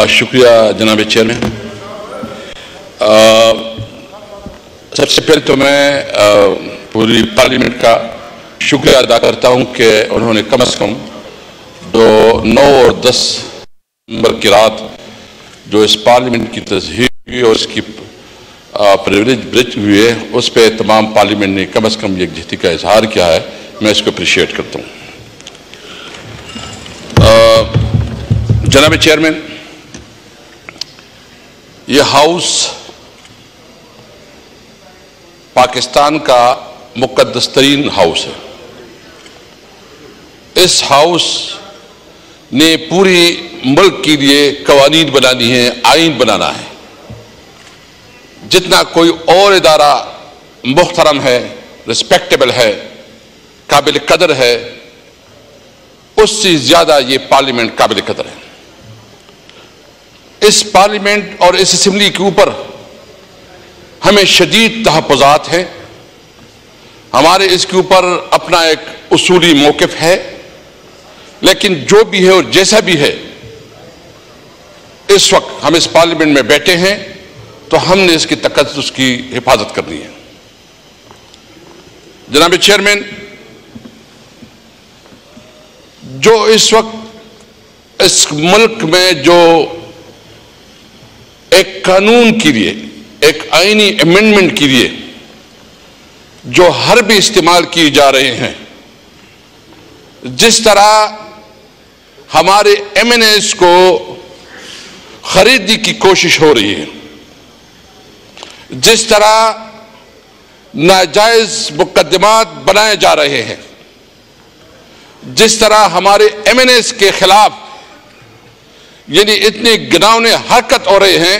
شکریہ جناب چیئرمین. سب سے پہلے تو میں پوری پارلیمنٹ کا شکریہ ادا کرتا ہوں کہ انہوں نے کم از کم 9 اور 10 نومبر کی رات جو اس پارلیمنٹ کی تزہیر ہوئی اور اس کی پریولیج برج ہوئی ہے اس پہ تمام پارلیمنٹ نے کم از کم یکجہتی کا اظہار کیا ہے. میں اس کو اپریشیٹ کرتا ہوں. جناب چیئرمین، یہ ہاؤس پاکستان کا مقدس ترین ہاؤس ہے. اس ہاؤس نے پوری ملک کے لیے قوانین بنانی ہے، آئین بنانا ہے. جتنا کوئی اور ادارہ محترم ہے، رسپیکٹیبل ہے، قابل قدر ہے، اس سے زیادہ یہ پارلیمنٹ قابل قدر ہے. اس پارلیمنٹ اور اس اسمبلی کے اوپر ہمیں شدید تحفظات ہیں. ہمارے اس کے اوپر اپنا ایک اصولی موقف ہے، لیکن جو بھی ہے اور جیسا بھی ہے، اس وقت ہم اس پارلیمنٹ میں بیٹھے ہیں تو ہم نے اس کی تقدس کی حفاظت کرنی ہے. جناب چیئرمین، جو اس وقت اس ملک میں جو ایک قانون کے لیے، ایک آئینی امینڈمنٹ کے لیے جو حربے استعمال کیے جا رہے ہیں، جس طرح ہمارے ایم این ایز کو خریدنے کی کوشش ہو رہی ہے، جس طرح ناجائز مقدمات بنائے جا رہے ہیں، جس طرح ہمارے ایم این ایز کے خلاف یعنی اتنی گناؤنے حرکت ہو رہے ہیں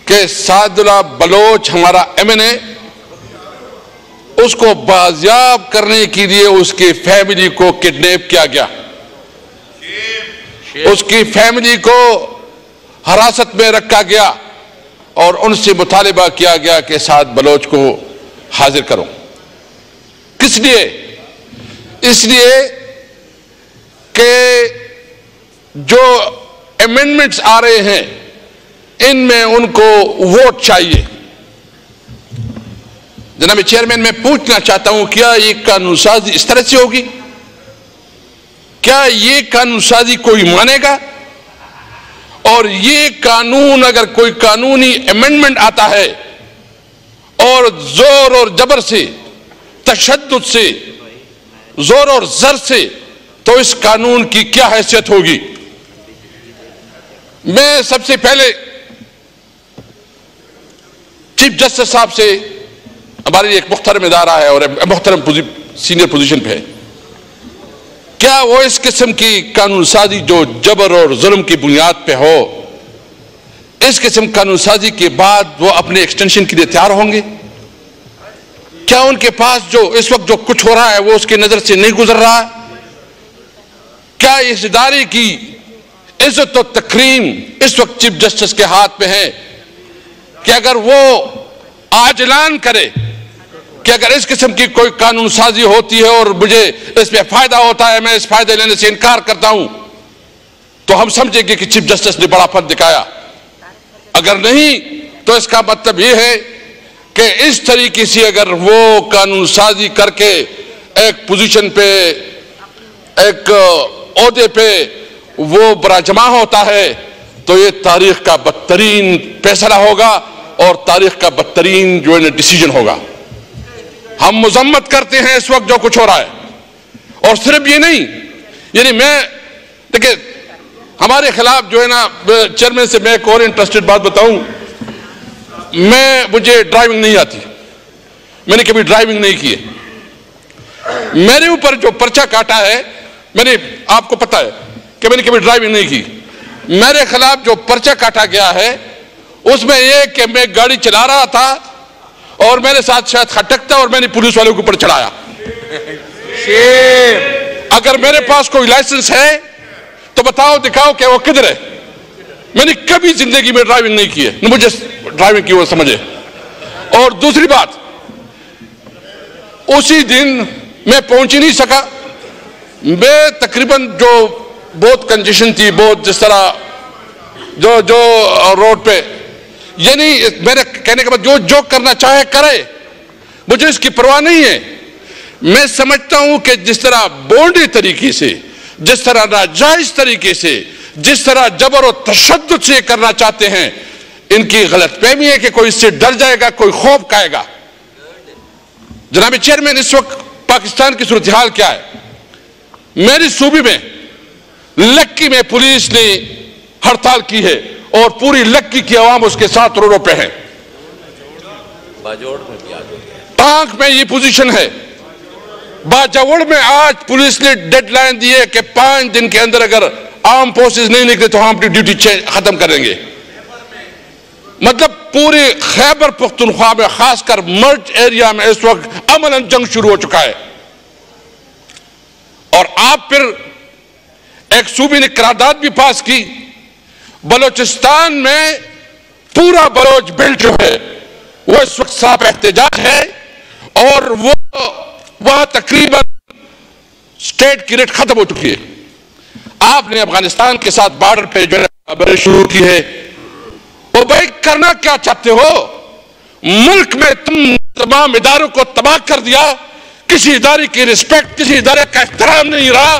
کہ سعد اللہ بلوچ ہمارا ایم این اے، اس کو بازیاب کرنے کے لیے اس کی فیملی کو کڈنیپ کیا گیا، اس کی فیملی کو حراست میں رکھا گیا اور ان سے مطالبہ کیا گیا کہ سعد بلوچ کو حاضر کرو. کس لیے؟ اس لیے کہ جو امینڈمنٹس آ رہے ہیں ان میں ان کو ووٹ چاہیے. جناب چیئرمین، میں پوچھنا چاہتا ہوں، کیا یہ قانون سازی اس طرح سے ہوگی؟ کیا یہ قانون سازی کوئی مانے گا؟ اور یہ قانون، اگر کوئی قانونی امینڈمنٹ آتا ہے اور زور اور جبر سے، تشدد سے، زور اور زر سے، تو اس قانون کی کیا حیثیت ہوگی؟ میں سب سے پہلے چیف جسٹس صاحب سے، ہمارے ایک محترم ادارہ ہے اور محترم سینئر پوزیشن پہ ہے، کیا وہ اس قسم کی قانون سازی جو جبر اور ظلم کی بنیاد پہ ہو، اس قسم قانون سازی کے بعد وہ اپنے ایکسٹینشن کے لیے تیار ہوں گے؟ کیا ان کے پاس جو اس وقت جو کچھ ہو رہا ہے وہ اس کی نظر سے نہیں گزر رہا؟ کیا اس ادارے کی عزت و تکریم اس وقت چیف جسٹس کے ہاتھ میں ہے کہ اگر وہ آج اعلان کرے کہ اگر اس قسم کی کوئی قانون سازی ہوتی ہے اور مجھے اس میں فائدہ ہوتا ہے، میں اس فائدے لینے سے انکار کرتا ہوں، تو ہم سمجھیں گے کہ چیف جسٹس نے بڑا فن دکھایا. اگر نہیں تو اس کا مطلب یہ ہے کہ اس طریقے سے اگر وہ قانون سازی کر کے ایک پوزیشن پہ، ایک عہدے پہ وہ براجمع ہوتا ہے تو یہ تاریخ کا بدترین فیصلہ ہوگا اور تاریخ کا بدترین جو ہے ڈیسیجن ہوگا. ہم مذمت کرتے ہیں اس وقت جو کچھ ہو رہا ہے، اور صرف یہ نہیں، یعنی میں دیکھیں ہمارے خلاف جو ہے نا، چیئرمین سے میں ایک اور انٹرسٹڈ بات بتاؤں، مجھے ڈرائیونگ نہیں آتی، میں نے کبھی ڈرائیونگ نہیں کی ہے. میرے اوپر جو پرچہ کاٹا ہے، میں نے، آپ کو پتا ہے کہ میں نے کبھی ڈرائیونگ نہیں کی، میرے خلاف جو پرچہ کاٹا گیا ہے اس میں یہ کہ میں گاڑی چلا رہا تھا اور میرے ساتھ شاید کھٹک تھا اور میں نے پولیس والوں کے اوپر چڑھایا. اگر میرے پاس کوئی لائسنس ہے تو بتاؤ، دکھاؤ کہ وہ کدھر ہے. میں نے کبھی زندگی میں ڈرائیونگ نہیں کی ہے، نہ مجھے ڈرائیونگ کی وہ سمجھے. اور دوسری بات، اسی دن میں پہنچ ہی نہیں سکا. میں تقریباً جو بہت کنجیشن تھی، بہت جس طرح جو روڈ پہ، یعنی میرے کہنے کے بعد جو کرنا چاہے کرے، مجھے اس کی پرواہ نہیں ہے۔ میں سمجھتا ہوں کہ جس طرح بونڈی طریقے سے، جس طرح ناجائز طریقے سے، جس طرح جبر و تشدد سے کرنا چاہتے ہیں، ان کی غلط فہمی ہے کہ کوئی اس سے ڈر جائے گا، کوئی خوف کھائے گا۔ جناب چیئرمین، اس وقت پاکستان کی صورتحال کیا ہے؟ میری صوبے میں لکی میں پولیس نے ہڑتال کی ہے اور پوری لکی کی عوام اس کے ساتھ روڈوں پہ ہے۔ ٹانک میں یہ پوزیشن ہے۔ باجوڑ میں آج پولیس نے ڈیڈ لائن دی ہے کہ 5 دن کے اندر اگر عام فورسز نہیں نکلے تو ہم اپنی ڈیوٹی ختم کریں گے۔ مطلب پوری خیبر پختونخوا میں، خاص کر مرج ایریا میں اس وقت عملاً جنگ شروع ہو چکا ہے۔ اور آپ پھر ایک صوبے نے قرارداد بھی پاس کی، بلوچستان میں پورا بلوچ بیلٹ جو ہے وہ اس وقت صاحب احتجاج ہے، اور وہاں تقریباً سٹیٹ کی ریٹ ختم ہو چکی ہے۔ آپ نے افغانستان کے ساتھ بارڈر پہ جو ہے شروع کی ہے، وہ بھائی کرنا کیا چاہتے ہو؟ ملک میں تم تمام اداروں کو تباہ کر دیا، کسی ادارے کی رسپیکٹ، کسی ادارے کا احترام نہیں رہا،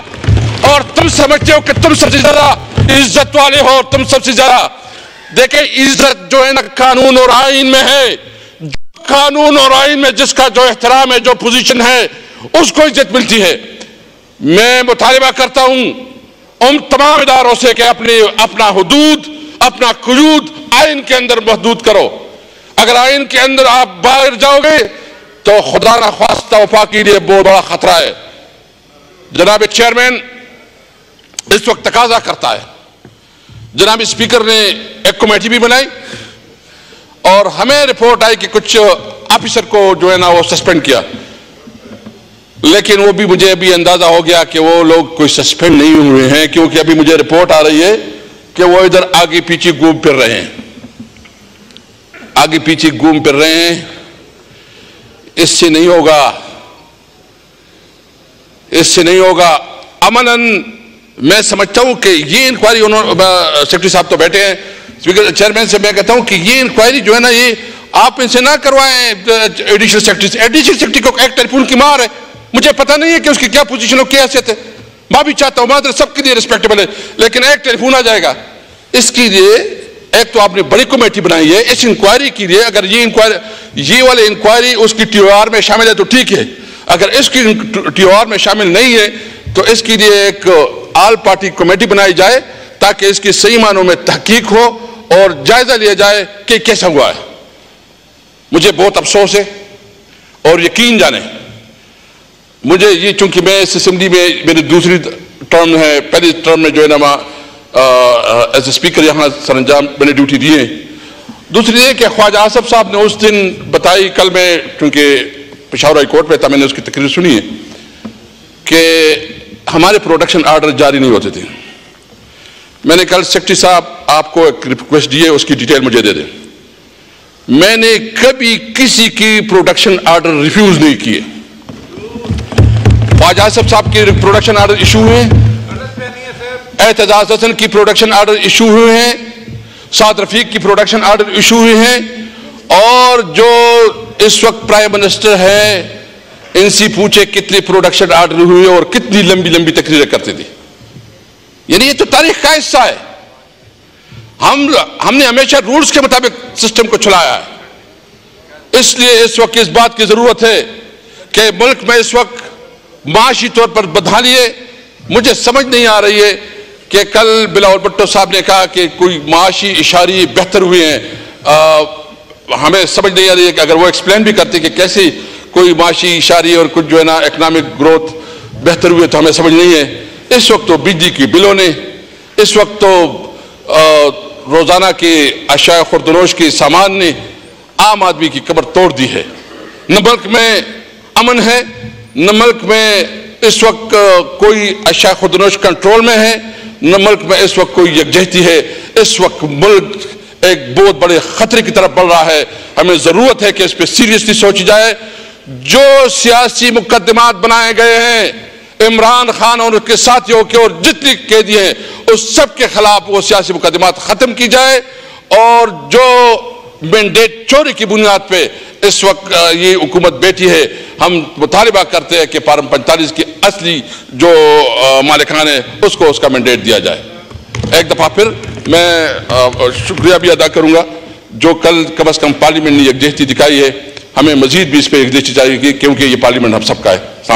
اور تم سمجھتے ہو کہ تم سب سے زیادہ عزت والے ہو، تم سب سے زیادہ۔ دیکھیں عزت جو ہے نا قانون اور آئین میں ہے، قانون اور آئین میں جس کا جو احترام ہے، جو پوزیشن ہے، اس کو عزت ملتی ہے۔ میں مطالبہ کرتا ہوں ان تمام اداروں سے کہ اپنا حدود، اپنا قیود آئین کے اندر محدود کرو۔ اگر آئین کے اندر آپ باہر جاؤ گے تو خدا نہ خواستہ وفاق کے لیے بہت بڑا خطرہ ہے۔ جناب چیئرمین، اس وقت تقاضا کرتا ہے، جناب اسپیکر نے ایک کمیٹی بھی بنائی اور ہمیں رپورٹ آئی کہ کچھ آفیسر کو جو ہے نا وہ سسپینڈ کیا، لیکن وہ بھی مجھے ابھی اندازہ ہو گیا کہ وہ لوگ کوئی سسپینڈ نہیں ہوئے ہیں، کیونکہ ابھی مجھے رپورٹ آ رہی ہے کہ وہ ادھر آگے پیچھے گھوم پھر رہے ہیں، آگے پیچھے گھوم پھر رہے ہیں۔ اس سے نہیں ہوگا، اس سے نہیں ہوگا۔ امناً میں سمجھتا ہوں کہ یہ انکوائری، سیکرٹری صاحب تو بیٹھے ہیں، اسپیکر چیئرمین سے میں کہتا ہوں کہ یہ انکوائری جو ہے نا، یہ آپ ان سے نہ کروائیں ایڈیشنل سیکرٹری سے۔ ایڈیشنل سیکرٹری کو ایک ٹیلیفون کی مار ہے، مجھے پتہ نہیں ہے کہ اس کی کیا پوزیشن ہو، کیا حیثیت ہے۔ میں بھی چاہتا ہوں مادر سب کے لیے ریسپیکٹیبل ہے، لیکن ایک ٹیلیفون آ جائے گا۔ اس کے لیے ایک تو آپ نے بڑی کمیٹی بنائی ہے اس انکوائری کے لیے۔ اگر یہ والی انکوائری اس کی ٹی او آر میں شامل ہے تو ٹھیک ہے، اگر اس کی ٹی او آر میں شامل نہیں ہے تو اس کے لیے ایک آل پارٹی کمیٹی بنائی جائے تاکہ اس کی صحیح معنوں میں تحقیق ہو اور جائزہ لیا جائے کہ کیسا ہوا ہے۔ مجھے بہت افسوس ہے، اور یقین جانیں مجھے یہ، چونکہ میں اس اسمبلی میں میری دوسری ٹرم ہے، پہلی ٹرم میں جو ہے نا ایز اے اسپیکر یہاں سر انجام میں نے ڈیوٹی دی ہے۔ دوسری یہ کہ خواجہ آصف صاحب نے اس دن بتائی، کل میں چونکہ پشاور ہائی کورٹ میں تھا، میں نے اس کی تقریر سنی ہے کہ ہمارے پروڈکشن آرڈر جاری نہیں ہوتے تھے۔ میں نے کل سیکرٹری صاحب آپ کو ایک ریکویسٹ دی ہے، اس کی ڈیٹیل مجھے دے دیں۔ میں نے کبھی کسی کی پروڈکشن آرڈر ریفیوز نہیں کیے۔ خواجہ آصف صاحب کی پروڈکشن آرڈر ایشو ہوئے ہیں، اعتزاز حسن کی پروڈکشن آرڈر ایشو ہوئے ہیں، سعد رفیق کی پروڈکشن آرڈر ایشو ہوئے ہیں، اور جو اس وقت پرائم منسٹر ہے ان سے پوچھے کتنے پروڈکشن آرڈر ہوئے اور کتنی لمبی لمبی تقریریں کرتے تھے۔ یعنی یہ تو تاریخ کا حصہ ہے۔ ہم نے ہمیشہ رولز کے مطابق سسٹم کو چلایا ہے۔ اس لیے اس وقت اس بات کی ضرورت ہے کہ ملک میں اس وقت معاشی طور پر بدحالی ہے۔ مجھے سمجھ نہیں آ رہی ہے کہ کل بلاول بھٹو صاحب نے کہا کہ کوئی معاشی اشاریے بہتر ہوئے ہیں، ہمیں سمجھ نہیں آ رہی ہے کہ اگر وہ ایکسپلین بھی کرتے کہ کیسے کوئی معاشی اشاریے اور کچھ جو ہے نا اکنامک گروتھ بہتر ہوئے تو ہمیں سمجھ نہیں ہے۔ اس وقت تو بجلی کی بلوں نے، اس وقت تو روزانہ کے اشیاء خوردنوش کے سامان نے عام آدمی کی کمر توڑ دی ہے۔ نہ ملک میں امن ہے، نہ ملک میں اس وقت کوئی اشیاء خوردنوش کنٹرول میں ہے، نہ ملک میں اس وقت کوئی یکجہتی ہے۔ اس وقت ملک ایک بہت بڑے خطرے کی طرف بڑھ رہا ہے۔ ہمیں ضرورت ہے کہ اس پہ سیریسلی سوچی جائے۔ جو سیاسی مقدمات بنائے گئے ہیں عمران خان اور اس کے ساتھیوں کے اور جتنے قیدی ہیں اس سب کے خلاف وہ سیاسی مقدمات ختم کی جائے، اور جو مینڈیٹ چوری کی بنیاد پہ اس وقت یہ حکومت بیٹھی ہے، ہم مطالبہ کرتے ہیں کہ فارم 45 کی اصلی جو مالکان ہے اس کو اس کا مینڈیٹ دیا جائے۔ ایک دفعہ پھر میں شکریہ بھی ادا کروں گا جو کم از کم پارلیمنٹ نے یکجہتی دکھائی ہے، ہمیں مزید بھی اس پہ یکجہتی چاہیے کیونکہ یہ پارلیمنٹ ہم سب کا ہے۔